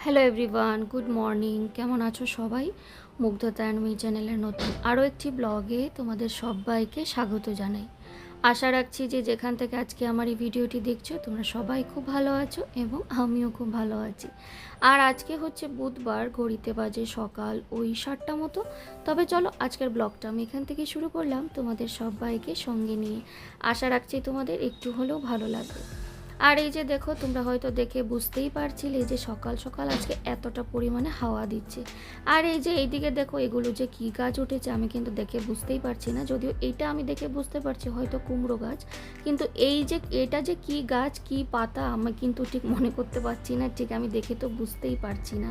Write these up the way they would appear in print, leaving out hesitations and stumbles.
Hello everyone, good morning. কেমন আছো সবাই? মুগ্ধতা অ্যান্ড মি চ্যানেলের নতুন আরও একটি ব্লগে তোমাদের সবাইকে স্বাগত জানাই। আশা রাখছি যে যেখান থেকে আজকে আমার এই ভিডিওটি দেখছো তোমরা সবাই খুব ভালো আছো এবং আমিও খুব ভালো আছি। আর আজকে হচ্ছে বুধবার, ঘড়িতে বাজে সকাল ওই 7টা মতো। তবে চলো আজকের ব্লগটা আমি এখান থেকে শুরু করলাম তোমাদের সবাইকে সঙ্গে নিয়ে। আশা রাখছি তোমাদের একটু হলেও ভালো লাগবে। আর এই যে দেখো, তোমরা হয়তো দেখে বুঝতেই পারছিলে যে সকাল সকাল আজকে এতটা পরিমাণে হাওয়া দিচ্ছে। আর এই যে এইদিকে দেখো, এগুলো যে কী গাছ উঠেছে আমি কিন্তু দেখে বুঝতেই পারছি না, যদিও এইটা আমি দেখে বুঝতে পারছি হয়তো কুমড়ো গাছ, কিন্তু এই যে এটা যে কী গাছ কী পাতা আমি কিন্তু ঠিক মনে করতে পারছি না, ঠিক আমি দেখে তো বুঝতেই পারছি না।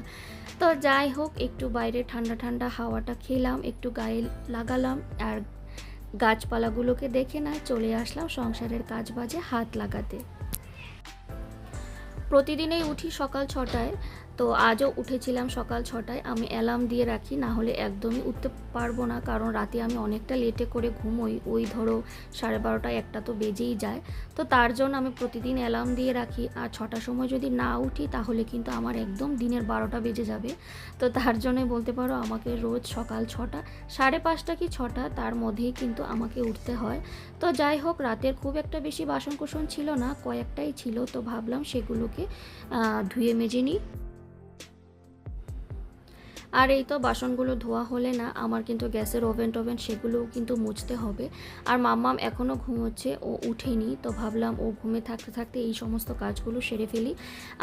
তো যাই হোক, একটু বাইরে ঠান্ডা ঠান্ডা হাওয়াটা খেলাম, একটু গায়ে লাগালাম, আর গাছপালাগুলোকে দেখে না চলে আসলাম সংসারের কাজ বাজে হাত লাগাতে। প্রতিদিনেই উঠি সকাল 6টায়, তো আজও উঠেছিলাম সকাল 6টায়। আমি অ্যালার্ম দিয়ে রাখি, না হলে একদমই উঠতে পারবো না, কারণ রাতে আমি অনেকটা লেটে করে ঘুমোই, ওই ধরো 12:30 1টা তো বেজেই যায়। তো তার জন্য আমি প্রতিদিন অ্যালার্ম দিয়ে রাখি, আর 6টার সময় যদি না উঠি তাহলে কিন্তু আমার একদম দিনের 12টা বেজে যাবে। তো তার জন্যই বলতে পারো আমাকে রোজ সকাল 6টা, 5:30 কি 6টা তার মধ্যেই কিন্তু আমাকে উঠতে হয়। তো যাই হোক, রাতের খুব একটা বেশি বাসনকোসন ছিল না, কয়েকটাই ছিল, তো ভাবলাম সেগুলোকে ধুয়ে মেজে নিই। আর এই তো বাসনগুলো ধোয়া হলে না আমার কিন্তু গ্যাসের ওভেন টোভেন সেগুলোও কিন্তু মুছতে হবে। আর মাম্মাম এখনও ঘুমোচ্ছে, ও উঠেনি, তো ভাবলাম ও ঘুমে থাকতে থাকতে এই সমস্ত কাজগুলো সেরে ফেলি।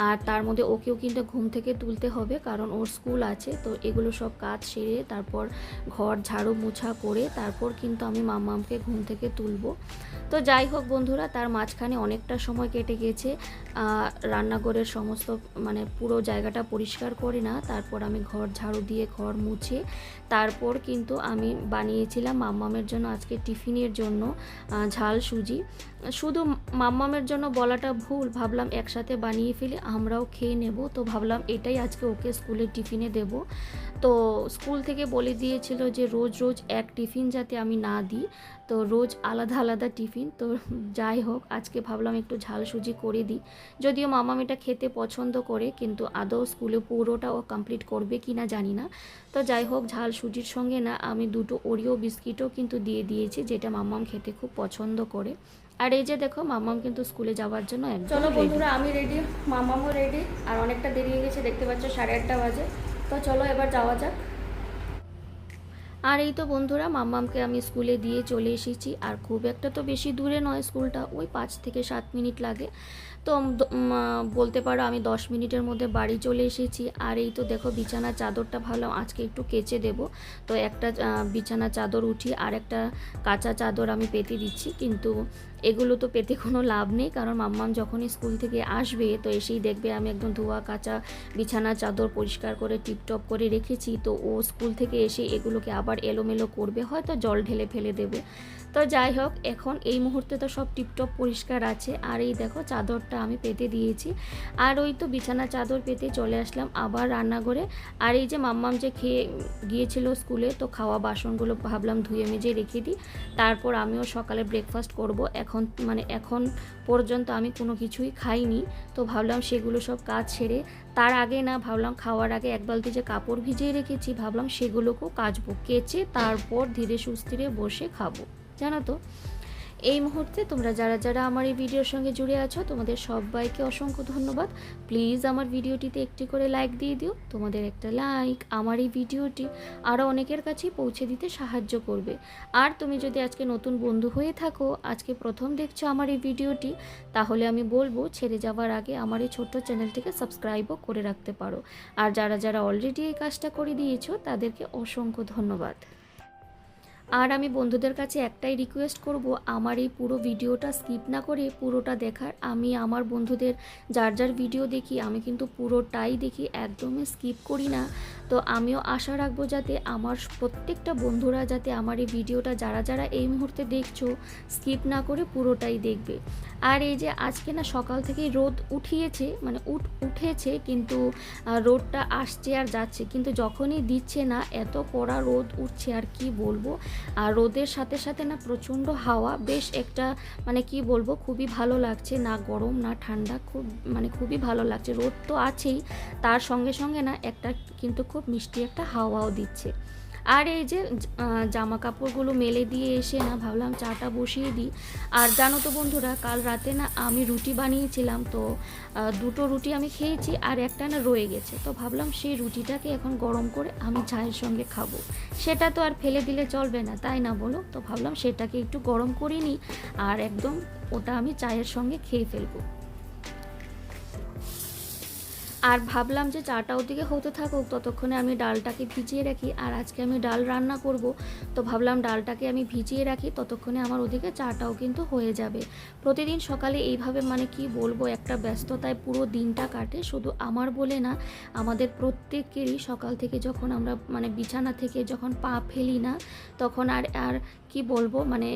আর তার মধ্যে ওকেও কিন্তু ঘুম থেকে তুলতে হবে, কারণ ওর স্কুল আছে। তো এগুলো সব কাজ সেরে তারপর ঘর ঝাড়ু মোছা করে তারপর কিন্তু আমি মাম্মামকে ঘুম থেকে তুলবো। তো যাই হোক বন্ধুরা, তার মাঝখানে অনেকটা সময় কেটে গেছে। রান্নাঘরের সমস্ত মানে পুরো জায়গাটা পরিষ্কার করে না, তারপর আমি ঘর ঝাড়ু দিয়ে ঘর মুছে তারপর কিন্তু আমি বানিয়েছিলাম মাম্মামের জন্য আজকে টিফিনের জন্য ঝাল সুজি। শুধু মাম্মামের জন্য বলাটা ভুল, ভাবলাম একসাথে বানিয়ে ফেলে আমরাও খেয়ে নেব। তো ভাবলাম এটাই আজকে ওকে স্কুলের টিফিনে দেব। তো স্কুল থেকে বলে দিয়েছিল যে রোজ রোজ এক টিফিন যাতে আমি না দিই, তো রোজ আলাদা আলাদা টিফিন। তো যাই হোক, আজকে ভাবলাম একটু ঝাল সুজি করে দিই। যদিও মাম্মাম এটা খেতে পছন্দ করে, কিন্তু আদৌ স্কুলে পুরোটা ও কমপ্লিট করবে কি না জানি না। তো যাই হোক, ঝাল সুজির সঙ্গে না আমি 2টো ওরিও বিস্কিটও কিন্তু দিয়ে দিয়েছি, যেটা মাম্মাম খেতে খুব পছন্দ করে। আর এই যে দেখো, মাম্মাম কিন্তু স্কুলে যাওয়ার জন্য একদম চলো বন্ধুরা, আমি রেডি, মাম্মামও রেডি, আর অনেকটা দেরি হয়ে গেছে, দেখতে পাচ্ছ 8:30 বাজে। তো চলো এবার যাওয়া যাক। আর এই তো বন্ধুরা, মাম্মামকে আমি স্কুলে দিয়ে চলে এসেছি, আর খুব একটা তো বেশি দূরে নয় স্কুলটা, ওই 5 থেকে 7 মিনিট লাগে। তো বলতে পারো আমি 10 মিনিটের মধ্যে বাড়ি চলে এসেছি। আর এই তো দেখো, বিছানার চাদরটা ভাবলাম আজকে একটু কেচে দেব। তো একটা বিছানার চাদর উঠি আর একটা কাঁচা চাদর আমি পেতে দিচ্ছি, কিন্তু এগুলো তো পেতে কোনো লাভ নেই, কারণ মাম্মাম যখনই স্কুল থেকে আসবে তো এসেই দেখবে আমি একদম ধোয়া কাঁচা বিছানার চাদর পরিষ্কার করে টিপটপ করে রেখেছি। তো ও স্কুল থেকে এসে এগুলোকে আবার এলোমেলো করবে, হয়তো জল ঢেলে ফেলে দেবে। তো যাই হোক, এখন এই মুহূর্তে তো সব টিপটপ পরিষ্কার আছে। আর এই দেখো, চাদরটা আমি পেতে দিয়েছি, আর ওই তো বিছানা চাদর পেতে চলে আসলাম আবার রান্নাঘরে। আর এই যে মাম্মাম যে খেয়ে গিয়েছিল স্কুলে, তো খাওয়া বাসনগুলো ভাবলাম ধুয়ে মেজে রেখে দিই, তারপর আমিও সকালে ব্রেকফাস্ট করব। এখন পর্যন্ত আমি কোনো কিছুই খাইনি, তো ভাবলাম সেগুলো সব কাজ সেরে তার আগে না, ভাবলাম খাওয়ার আগে এক বালতি যে কাপড় ভিজিয়ে রেখেছি ভাবলাম সেগুলোকেও কাচবো, কেচে তারপর ধীরে সুস্থিরে বসে খাবো। জানো তো, এই মুহূর্তে তোমরা যারা যারা আমার এই ভিডিওর সঙ্গে জুড়ে আছো তোমাদের সবাইকে অসংখ্য ধন্যবাদ। প্লিজ আমার ভিডিওটিতে একটি করে লাইক দিয়ে দিও, তোমাদের একটা লাইক আমার এই ভিডিওটি আরও অনেকের কাছেই পৌঁছে দিতে সাহায্য করবে। আর তুমি যদি আজকে নতুন বন্ধু হয়ে থাকো, আজকে প্রথম দেখছো আমার এই ভিডিওটি, তাহলে আমি বলবো ছেড়ে যাওয়ার আগে আমার এই ছোট্ট চ্যানেলটিকে সাবস্ক্রাইবও করে রাখতে পারো। আর যারা যারা অলরেডি এই কাজটা করে দিয়েছো তাদেরকে অসংখ্য ধন্যবাদ। আর আমি বন্ধুদের কাছে একটাই রিকোয়েস্ট করব, আমার এই পুরো ভিডিওটা স্কিপ না করে পুরোটা দেখার। আমি আমার বন্ধুদের যার যার ভিডিও দেখি আমি কিন্তু পুরোটাই দেখি, একদমই স্কিপ করি না। তো আমিও আশা রাখবো যাতে আমার প্রত্যেকটা বন্ধুরা যাতে আমার এই ভিডিওটা যারা যারা এই মুহূর্তে দেখছো স্কিপ না করে পুরোটাই দেখবে। আর এই যে আজকে না সকাল থেকেই রোদ উঠিয়েছে, মানে উঠেছে, কিন্তু রোদটা আসছে আর যাচ্ছে, কিন্তু যখনই দিচ্ছে না এত কড়া রোদ উঠছে আর কি বলবো। আর রোদের সাথে সাথে না প্রচণ্ড হাওয়া, বেশ একটা মানে কি বলবো, খুবই ভালো লাগছে, না গরম না ঠান্ডা, খুব মানে খুবই ভালো লাগছে। রোদ তো আছেই, তার সঙ্গে সঙ্গে না একটা কিন্তু খুব মিষ্টি একটা হাওয়াও দিচ্ছে। আর এই যে জামা কাপড়গুলো মেলে দিয়ে এসে না ভাবলাম চাটা বসিয়ে দিই। আর জানো তো বন্ধুরা, কাল রাতে না আমি রুটি বানিয়েছিলাম, তো দুটো রুটি আমি খেয়েছি আর একটা না রয়ে গেছে, তো ভাবলাম সেই রুটিটাকে এখন গরম করে আমি চায়ের সঙ্গে খাবো। সেটা তো আর ফেলে দিলে চলবে না, তাই না বলো? তো ভাবলাম সেটাকে একটু গরম করে নিই আর একদম ওটা আমি চায়ের সঙ্গে খেয়ে ফেলবো। আর ভাবলাম যে চাটা ওদিকে হতে থাকুক, ততক্ষণে আমি ডালটাকে ভিজিয়ে রাখি। আর আজকে আমি ডাল রান্না করব, তো ভাবলাম ডালটাকে আমি ভিজিয়ে রাখি, ততক্ষণে আমার ওদিকে চাটাও কিন্তু হয়ে যাবে। প্রতিদিন সকালে এইভাবে মানে কি বলবো, একটা ব্যস্ততায় পুরো দিনটা কাটে। শুধু আমার বলে না, আমাদের প্রত্যেকেরই সকাল থেকে যখন আমরা মানে বিছানা থেকে যখন পা ফেলি না, তখন আর আর কি বলবো, মানে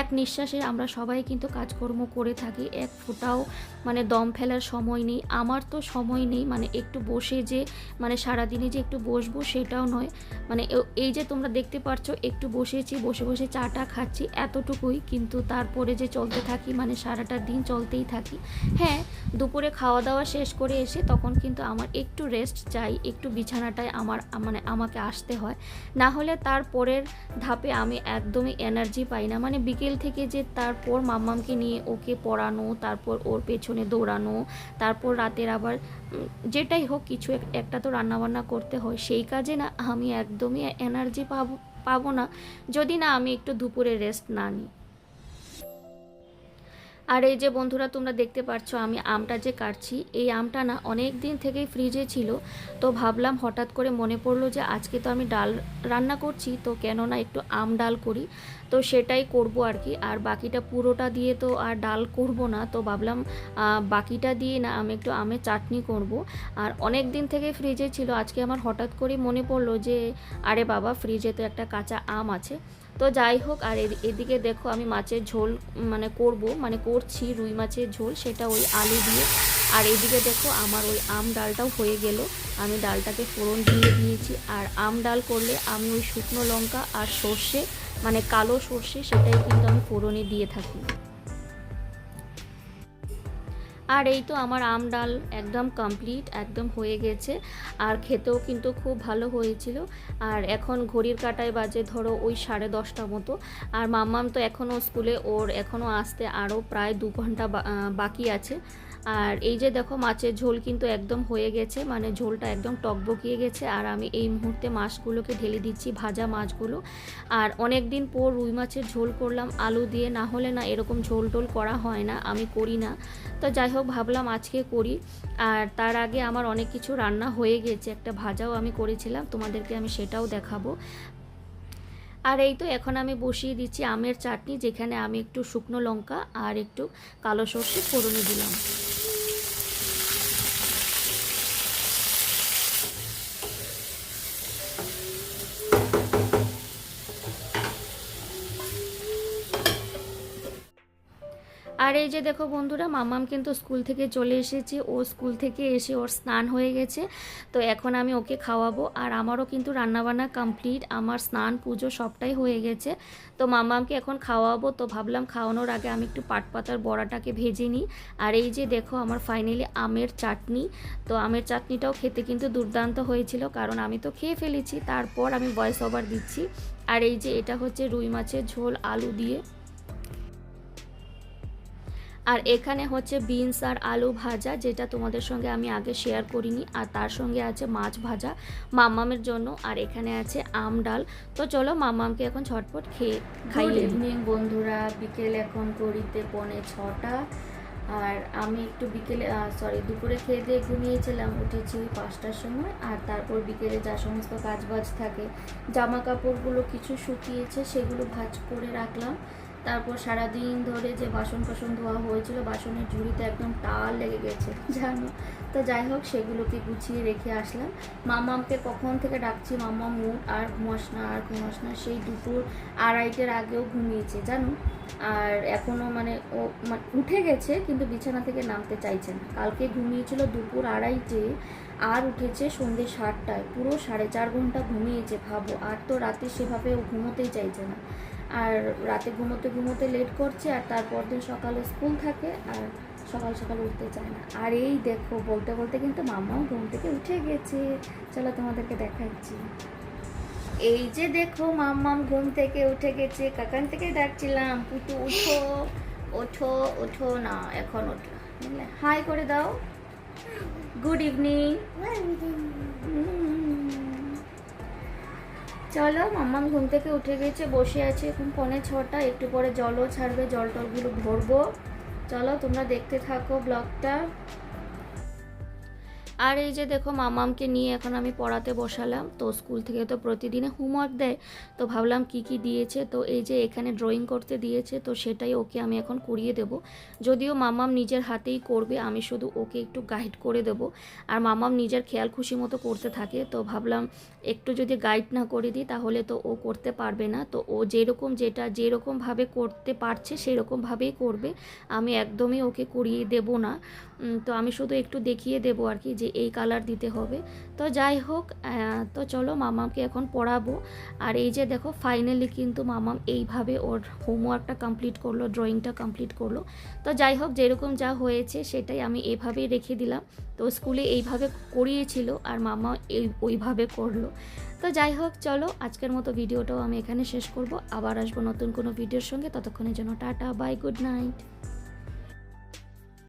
এক নিঃশ্বাসে আমরা সবাই কিন্তু কাজকর্ম করে থাকি, এক ফোঁটাও মানে দম ফেলার সময় নেই। আমার তো সময় নেই, মানে একটু বসে যে মানে সারাদিনে যে একটু বসবো সেটাও নয়, মানে এই যে তোমরা দেখতে পাচ্ছ একটু বসেছি, বসে বসে চাটা খাচ্ছি, এতটুকুই। কিন্তু তারপরে যে চলতে থাকি, মানে সারাটা দিন চলতেই থাকি। হ্যাঁ, দুপুরে খাওয়া দাওয়া শেষ করে এসে তখন কিন্তু আমার একটু রেস্ট চাই, একটু বিছানাটায় আমার মানে আমাকে আসতে হয়, না হলে তারপরের ধাপে আমি একদমই এনার্জি পাই না। মানে বিকেল থেকে যে তারপর মাম্মামকে নিয়ে ওকে পড়ানো, তারপর ওর পেছনে দৌড়ানো, তারপর রাতের আবার যেটাই হোক কিছু একটা তো রান্নাবান্না করতে হয়, সেই কাজে না আমি একদমই এনার্জি পাবো না যদি না আমি একটু দুপুরে রেস্ট না নিই। আর এই যে বন্ধুরা, তোমরা দেখতে পাচ্ছ আমি আমটা যে কাটছি, এই আমটা না অনেক দিন থেকেই ফ্রিজে ছিল, তো ভাবলাম হঠাৎ করে মনে পড়লো যে আজকে তো আমি ডাল রান্না করছি, তো কেন না একটু আম ডাল করি, তো সেটাই করব আর কি। আর বাকিটা পুরোটা দিয়ে তো আর ডাল করব না, তো ভাবলাম বাকিটা দিয়ে না আমি একটু আমের চাটনি করব। আর অনেক দিন থেকে ফ্রিজে ছিল, আজকে আমার হঠাৎ করে মনে পড়লো যে আরে বাবা, ফ্রিজে তো একটা কাঁচা আম আছে। তো যাই হোক, আর এদিকে দেখো আমি মাছের ঝোল মানে করছি রুই মাছের ঝোল, সেটা ওই আলু দিয়ে। আর এদিকে দেখো আমার ওই আম ডালটাও হয়ে গেল, আমি ডালটাকে ফোড়ন দিয়ে দিয়েছি। আর আম ডাল করলে আমি ওই শুকনো লঙ্কা আর সর্ষে, মানে কালো সর্ষে, সেটাই কিন্তু আমি ফোড়নে দিয়ে থাকি। আর এই তো আমার আম ডাল একদম কমপ্লিট, একদম হয়ে গেছে, আর খেতেও কিন্তু খুব ভালো হয়েছিল। আর এখন ঘড়ির কাঁটায় বাজে ধরো ওই 10:30 মতো। আর মাম্মাম তো এখনও স্কুলে, ওর এখনও আসতে আরও প্রায় 2 ঘন্টা বাকি আছে। আর এই যে দেখো মাছের ঝোল কিন্তু একদম হয়ে গেছে, মানে ঝোলটা একদম টকবকিয়ে গেছে। আর আমি এই মুহূর্তে মাছগুলোকে ঢেলে দিচ্ছি, ভাজা মাছগুলো। আর অনেক দিন পর রুই মাছের ঝোল করলাম আলু দিয়ে, না হলে না এরকম ঝোল টোল করা হয় না, আমি করি না। তো যাই হোক, ভাবলাম আজকে করি। আর তার আগে আমার অনেক কিছু রান্না হয়ে গেছে, একটা ভাজাও আমি করেছিলাম, তোমাদেরকে আমি সেটাও দেখাবো। আর এই তো এখন আমি বসিয়ে দিচ্ছি আমের চাটনি, যেখানে আমি একটু শুকনো লঙ্কা আর একটু কালো সর্ষে ফোড়নে দিলাম। আর এই যে দেখো বন্ধুরা, মাম্মাম কিন্তু স্কুল থেকে চলে এসেছে, ও স্কুল থেকে এসে ওর স্নান হয়ে গেছে, তো এখন আমি ওকে খাওয়াবো। আর আমারও কিন্তু রান্নাবান্না কমপ্লিট, আমার স্নান পুজো সবটাই হয়ে গেছে, তো মাম্মামকে এখন খাওয়াবো। তো ভাবলাম খাওয়ানোর আগে আমি একটু পাটপাতার বড়াটাকে ভেজে নিই। আর এই যে দেখো আমার ফাইনালি আমের চাটনি, তো আমের চাটনিটাও খেতে কিন্তু দুর্দান্ত হয়েছিল, কারণ আমি তো খেয়ে ফেলেছি, তারপর আমি ভয়েস ওভার দিচ্ছি। আর এই যে এটা হচ্ছে রুই মাছের ঝোল আলু দিয়ে। আর এখানে হচ্ছে বিনস আর আলু ভাজা, যেটা তোমাদের সঙ্গে আমি আগে শেয়ার করিনি। আর তার সঙ্গে আছে মাছ ভাজা মাম্মামের জন্য। আর এখানে আছে আম ডাল। তো চলো মাম্মামকে এখন ঝটপট খাইয়ে ইভিনিং বন্ধুরা, বিকেল এখন ঘড়িতে 6:45। আর আমি একটু দুপুরে খেয়ে দিয়ে ঘুমিয়েছিলাম, উঠেছি 5টার সময়। আর তারপর বিকেলে যা সমস্ত কাজবাজ থাকে, জামা কাপড়গুলো কিছু শুকিয়েছে, সেগুলো ভাঁজ করে রাখলাম। তারপর সারাদিন ধরে যে বাসন ধোয়া হয়েছিল, বাসনের ঝুড়িতে একদম টাল লেগে গেছে জানো। তো যাই হোক, সেগুলোকে গুছিয়ে রেখে আসলাম। মাম্মামকে কখন থেকে ডাকছি, মাম্মাম উঠ আর ঘুমাস না, সেই দুপুর 2:30 আগেও ঘুমিয়েছে জানো। আর এখনও মানে ও মানে উঠে গেছে কিন্তু বিছানা থেকে নামতে চাইছে না। কালকে ঘুমিয়েছিল দুপুর 2:30-টে, আর উঠেছে সন্ধ্যে 7টায়, পুরো 4.5 ঘন্টা ঘুমিয়েছে ভাবো। আর তো রাতে সেভাবে ও ঘুমোতেই চাইছে না, আর রাতে ঘুমোতে ঘুমোতে লেট করছে, আর তারপর দিন সকালে স্কুল থাকে, আর সকাল সকাল উঠতে চায় না। আর এই দেখো বলতে বলতে কিন্তু মামাও ঘুম থেকে উঠে গেছে। চলো তোমাদেরকে দেখাচ্ছি। এই যে দেখো মাম্মাম ঘুম থেকে উঠে গেছে, কাকান থেকে ডাকছিলাম পুটু উঠো ওঠো, ওঠো না এখন ওঠো, হাই করে দাও, গুড ইভিনিং। চলো মাম্মাম ঘুম থেকে উঠে গেছে, বসে আছে, এখন 5:45, একটু পরে জলও ছাড়বে, জল টলগুলো ভরবো। চলো তোমরা দেখতে থাকো ব্লগটা। আর এই যে দেখো মামামকে নিয়ে এখন আমি পড়াতে বসালাম। তো স্কুল থেকে তো প্রতিদিনে হোমওয়ার্ক দেয়, তো ভাবলাম কি কি দিয়েছে। তো এই যে এখানে ড্রয়িং করতে দিয়েছে, তো সেটাই ওকে আমি এখন করিয়ে দেব। যদিও মামাম নিজের হাতেই করবে, আমি শুধু ওকে একটু গাইড করে দেব। আর মামাম নিজের খেয়াল খুশি মতো করতে থাকে, তো ভাবলাম একটু যদি গাইড না করে দিই তাহলে তো ও করতে পারবে না। তো ও যেরকমভাবে করতে পারছে সেরকমভাবেই করবে, আমি একদমই ওকে করিয়ে দেব না। তো আমি শুধু একটু দেখিয়ে দেবো আর কি যে এই কালার দিতে হবে। তো যাই হোক, তো চলো মামাকে এখন পড়াবো। আর এই যে দেখো ফাইনালি কিন্তু মামাম এইভাবে ওর হোমওয়ার্কটা কমপ্লিট করলো, ড্রয়িংটা কমপ্লিট করলো। তো যাই হোক, যেরকম যা হয়েছে সেটাই আমি এভাবেই রেখে দিলাম। তো স্কুলে এইভাবে করিয়েছিল আর মামা ওইভাবে করলো। তো যাই হোক, চলো আজকের মতো ভিডিওটাও আমি এখানে শেষ করব। আবার আসবো নতুন কোনো ভিডিওর সঙ্গে, ততক্ষণের জন্য টাটা, বাই, গুড নাইট।